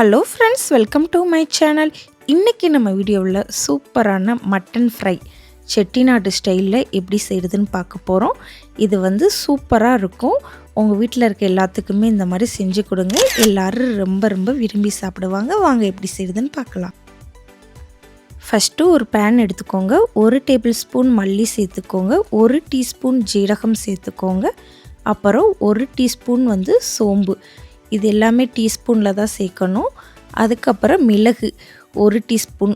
Hello friends, welcome to my channel. இன்றைக்கி நம்ம வீடியோவில் சூப்பரான மட்டன் ஃப்ரை செட்டிநாடு ஸ்டைலில் எப்படி செய்கிறதுன்னு பார்க்க போகிறோம். இது சூப்பராக இருக்கும். உங்கள் வீட்டில் இருக்க எல்லாத்துக்குமே இந்த மாதிரி செஞ்சு கொடுங்க. எல்லோரும் ரொம்ப விரும்பி சாப்பிடுவாங்க. வாங்க எப்படி செய்கிறதுன்னு பார்க்கலாம். ஃபஸ்ட்டு ஒரு பேன் எடுத்துக்கோங்க. 1 டேபிள் ஸ்பூன் மல்லி சேர்த்துக்கோங்க. 1 டீஸ்பூன் ஜீரகம் சேர்த்துக்கோங்க. அப்புறம் 1 டீஸ்பூன் சோம்பு. இது எல்லாமே டீஸ்பூனில் தான் சேர்க்கணும். அதுக்கப்புறம் மிளகு 1 டீஸ்பூன்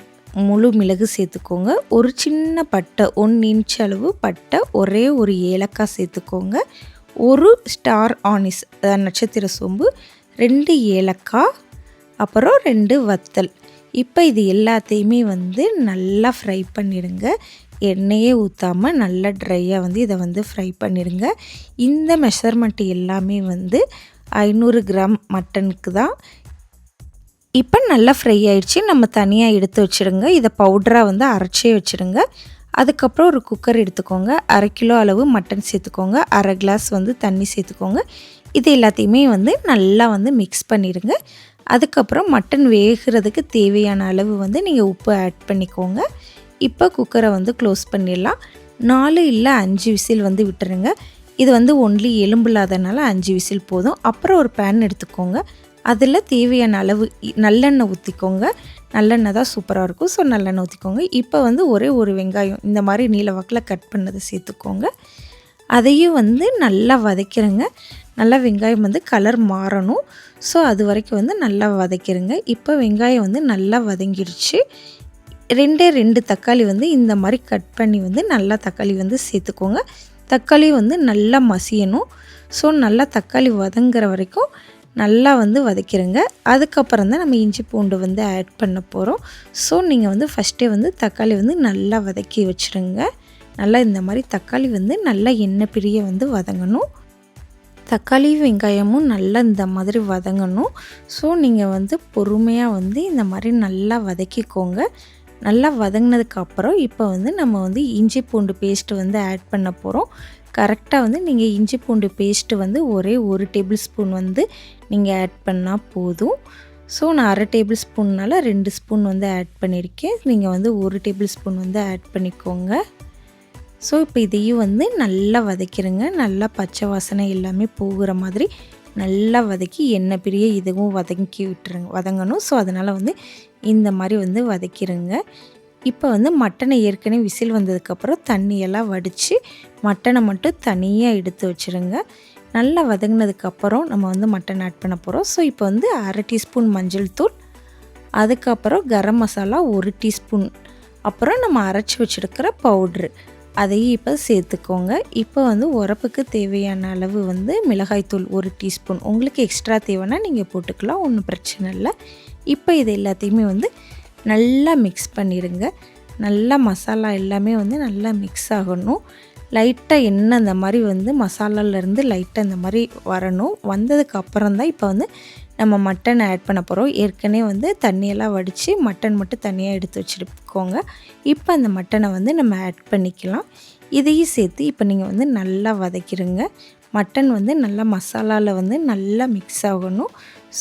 முழு மிளகு சேர்த்துக்கோங்க. ஒரு சின்ன பட்டை 1 இன்ச் அளவு பட்டை, ஒரே ஒரு ஏலக்காய் சேர்த்துக்கோங்க. 1 ஸ்டார் ஆனிஸ் நட்சத்திர சோம்பு, 2 ஏலக்காய், அப்புறம் 2 வத்தல். இப்போ இது எல்லாத்தையுமே நல்லா ஃப்ரை பண்ணிடுங்க. எண்ணெயே ஊற்றாமல் நல்லா ட்ரையாக இதை ஃப்ரை பண்ணிடுங்க. இந்த மெஷர்மெண்ட் எல்லாமே 500 கிராம் மட்டனுக்கு தான். இப்போ நல்லா ஃப்ரை ஆயிடுச்சு. நம்ம தனியாக எடுத்து வச்சுடுங்க. இதை பவுடராக அரைச்சே வச்சுடுங்க. அதுக்கப்புறம் ஒரு குக்கர் எடுத்துக்கோங்க. 1/2 கிலோ அளவு மட்டன் சேர்த்துக்கோங்க. 1/2 கிளாஸ் தண்ணி சேர்த்துக்கோங்க. இது எல்லாத்தையுமே நல்லா மிக்ஸ் பண்ணிடுங்க. அதுக்கப்புறம் மட்டன் வேகிறதுக்கு தேவையான அளவு நீங்கள் உப்பு ஆட் பண்ணிக்கோங்க. இப்போ குக்கரை க்ளோஸ் பண்ணிடலாம். 4 இல்லை 5 விசில் விட்டுருங்க. இது ஒன்லி எலும்பு இல்லாதனால 5 விசில் போதும். அப்புறம் ஒரு பேன் எடுத்துக்கோங்க. அதில் தேவையான அளவு நல்லெண்ணெய் ஊற்றிக்கோங்க. நல்லெண்ணெய் தான் சூப்பராக இருக்கும். ஸோ நல்லெண்ணெய் ஊற்றிக்கோங்க. இப்போ ஒரே ஒரு வெங்காயம் இந்த மாதிரி நீல வாக்கில் கட் பண்ணதை சேர்த்துக்கோங்க. அதையும் நல்லா வதக்கிறங்க. நல்லா வெங்காயம் கலர் மாறணும். ஸோ அது வரைக்கும் நல்லா வதக்கிறங்க. இப்போ வெங்காயம் நல்லா வதங்கிடுச்சு. 2 தக்காளி இந்த மாதிரி கட் பண்ணி நல்லா தக்காளி சேர்த்துக்கோங்க. தக்காளி நல்லா மசியணும். ஸோ நல்லா தக்காளி வதங்குற வரைக்கும் நல்லா வதக்கிடுங்க. அதுக்கப்புறம் தான் நம்ம இஞ்சி பூண்டு ஆட் பண்ண போகிறோம். ஸோ நீங்கள் ஃபஸ்ட்டே தக்காளி நல்லா வதக்கி வச்சுருங்க. நல்லா இந்த மாதிரி தக்காளி நல்லா எண்ணெய் பிரிய வதங்கணும். தக்காளி வெங்காயமும் நல்லா இந்த மாதிரி வதங்கணும். ஸோ நீங்கள் பொறுமையாக இந்த மாதிரி நல்லா வதக்கிக்கோங்க. நல்லா வதங்கினதுக்கப்புறம் இப்போ நம்ம இஞ்சி பூண்டு பேஸ்ட்டு ஆட் பண்ண போகிறோம். கரெக்டாக நீங்கள் இஞ்சி பூண்டு பேஸ்ட்டு ஒரே 1 டேபிள் ஸ்பூன் நீங்கள் ஆட் பண்ணால் போதும். ஸோ நான் 1/2 டேபிள் ஸ்பூன்னால் 2 ஸ்பூன் ஆட் பண்ணியிருக்கேன். நீங்கள் 1 டேபிள் ஸ்பூன் ஆட் பண்ணிக்கோங்க. ஸோ இப்போ இதையும் நல்லா வதக்கிடுங்க. நல்லா பச்சை வாசனை எல்லாமே போகிற மாதிரி நல்லா வதக்கி எண்ணெய் பிரிய இதுவும் வதக்கி விட்டுருங்க, வதங்கணும். ஸோ அதனால் இந்த மாதிரி வதக்கிடுங்க. இப்போ மட்டனை ஏற்கனவே விசில் வந்ததுக்கப்புறம் தண்ணியெல்லாம் வடித்து மட்டனை மட்டும் தனியாக எடுத்து வச்சுருங்க. நல்லா வதங்கினதுக்கப்புறம் நம்ம மட்டன் ஆட் பண்ண போகிறோம். ஸோ இப்போ 1/2 டீஸ்பூன் மஞ்சள் தூள், அதுக்கப்புறம் கரம் மசாலா 1 டீஸ்பூன், அப்புறம் நம்ம அரைச்சி வச்சுருக்கிற பவுட்ரு அதையும் இப்போ சேர்த்துக்கோங்க. இப்போ உரப்புக்கு தேவையான அளவு மிளகாய்த்தூள் 1 டீஸ்பூன். உங்களுக்கு எக்ஸ்ட்ரா தேவைன்னா நீங்கள் போட்டுக்கலாம், ஒன்றும் பிரச்சனை இல்லை. இப்போ இது எல்லாத்தையுமே நல்லா மிக்ஸ் பண்ணிடுங்க. நல்லா மசாலா எல்லாமே நல்லா மிக்ஸ் ஆகணும். லைட்டாக எண்ணெய் அந்த மாதிரி மசாலாலேருந்து லைட்டாக இந்த மாதிரி வரணும். வந்ததுக்கப்புறம் தான் இப்போ நம்ம மட்டன் ஆட் பண்ண போகிறோம். ஏற்கனவே தண்ணியெல்லாம் வடித்து மட்டன் மட்டும் தனியாக எடுத்து வச்சுருக்கோங்க. இப்போ அந்த மட்டனை நம்ம ஆட் பண்ணிக்கலாம். இதையும் சேர்த்து இப்போ நீங்கள் நல்லா வதக்கிடுங்க. மட்டன் நல்லா மசாலாவில் நல்லா மிக்ஸ் ஆகணும்.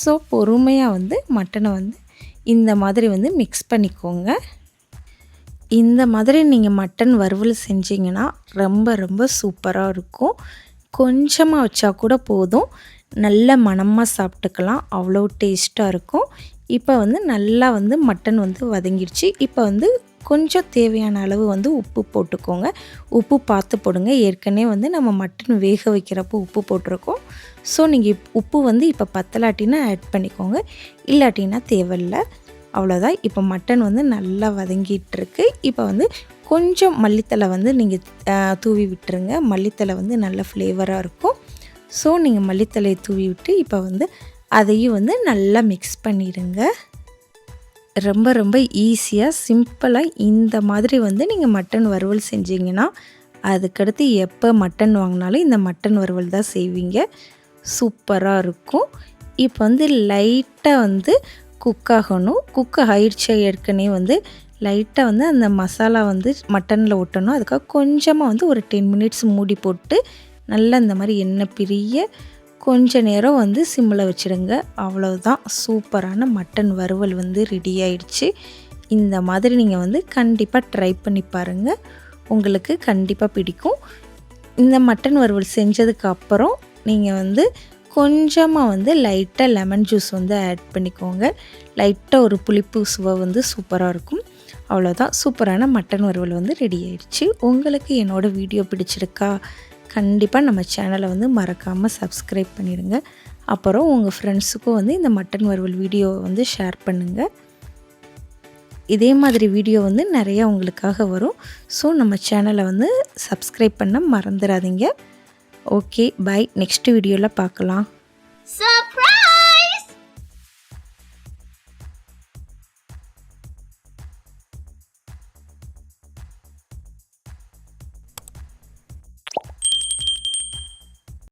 ஸோ பொறுமையாக மட்டனை இந்த மாதிரி மிக்ஸ் பண்ணிக்கோங்க. இந்த மாதிரி நீங்கள் மட்டன் வறுவல் செஞ்சிங்கன்னா ரொம்ப சூப்பராக இருக்கும். கொஞ்சமாக வச்சா கூட போதும், நல்ல மணமாக சாப்பிட்டுக்கலாம். அவ்வளோ டேஸ்ட்டாக இருக்கும். இப்போ நல்லா மட்டன் வதங்கிடுச்சு. இப்போ கொஞ்சம் தேவையான அளவு உப்பு போட்டுக்கோங்க. உப்பு பார்த்து போடுங்க. ஏற்கனவே நம்ம மட்டன் வேக வைக்கிறப்போ உப்பு போட்டிருக்கோம். ஸோ நீங்கள் உப்பு இப்போ பத்தலாட்டினா ஆட் பண்ணிக்கோங்க, இல்லாட்டினா தேவையில்லை. அவ்வளோதான். இப்போ மட்டன் நல்லா வதங்கிட்டுருக்கு. இப்போ கொஞ்சம் மல்லித்தலை நீங்கள் தூவி விட்டுருங்க. மல்லித்தலை நல்ல ஃப்ளேவராக இருக்கும். ஸோ நீங்கள் மல்லித்தலையை தூவி விட்டு இப்போ அதையும் நல்லா மிக்ஸ் பண்ணிடுங்க. ரொம்ப ஈஸியாக சிம்பிளாக இந்த மாதிரி நீங்கள் மட்டன் வறுவல் செஞ்சிங்கன்னா அதுக்கடுத்து எப்போ மட்டன் வாங்கினாலும் இந்த மட்டன் வறுவல் தான் செய்வீங்க. சூப்பராக இருக்கும். இப்போ லைட்டாக குக் ஆகணும். குக் ஆயிடுச்சு. ஏற்கனவே லைட்டாக அந்த மசாலா மட்டனில் ஒட்டணும். அதுக்காக கொஞ்சமாக ஒரு 10 மினிட்ஸ் மூடி போட்டு நல்லா இந்த மாதிரி எண்ணெய் பிரிய கொஞ்ச நேரம் வந்து சிம்மில் வச்சுடுங்க. அவ்வளோதான், சூப்பரான மட்டன் வறுவல் வந்து ரெடி ஆயிடுச்சு. இந்த மாதிரி நீங்கள் வந்து கண்டிப்பாக ட்ரை பண்ணி பாருங்கள், உங்களுக்கு கண்டிப்பாக பிடிக்கும். இந்த மட்டன் வறுவல் செஞ்சதுக்கு அப்புறம் நீங்கள் வந்து கொஞ்சமாக வந்து லைட்டாக லெமன் ஜூஸ் வந்து ஆட் பண்ணிக்கோங்க. லைட்டாக ஒரு புளிப்பு சுவை வந்து சூப்பராக இருக்கும். அவ்வளோதான், சூப்பரான மட்டன் வறுவல் வந்து ரெடி ஆயிடுச்சு. உங்களுக்கு என்னோடய வீடியோ பிடிச்சிருக்கா? கண்டிப்பாக நம்ம சேனலை வந்து மறக்காமல் சப்ஸ்கிரைப் பண்ணிடுங்க. அப்புறம் உங்கள் ஃப்ரெண்ட்ஸுக்கும் வந்து இந்த மட்டன் வறுவல் வீடியோவை வந்து ஷேர் பண்ணுங்கள். இதே மாதிரி வீடியோ வந்து நிறையா உங்களுக்காக வரும். ஸோ நம்ம சேனலை வந்து சப்ஸ்கிரைப் பண்ண மறந்துடாதீங்க. Okay, by. நெக்ஸ்ட் வீடியோவில் பார்க்கலாம்.